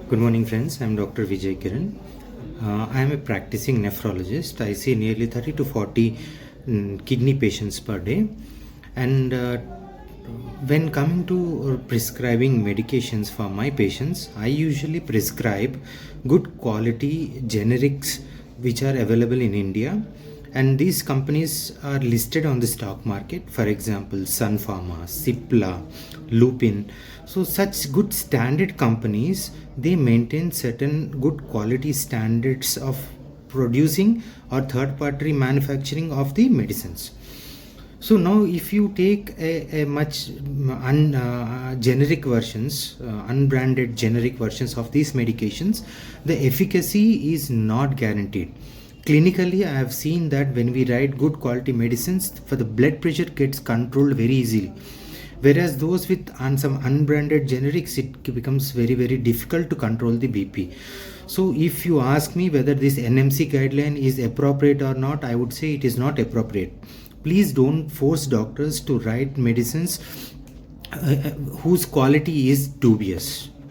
Good morning, friends. I'm Dr. Vijay Kiran. I am a practicing nephrologist. I see nearly 30 to 40 kidney patients per day. And when coming to prescribing medications for my patients, I usually prescribe good quality generics which are available in India, and these companies are listed on the stock market. For example, Sun Pharma, Cipla, Lupin. So such good standard companies, they maintain certain good quality standards of producing or third party manufacturing of the medicines. So now if you take a much generic versions, unbranded generic versions of these medications, the efficacy is not guaranteed. Clinically, I have seen that when we write good quality medicines, for the blood pressure gets controlled very easily. Whereas those with some unbranded generics, it becomes very difficult to control the BP. So if you ask me whether this NMC guideline is appropriate or not, I would say it is not appropriate. Please don't force doctors to write medicines whose quality is dubious.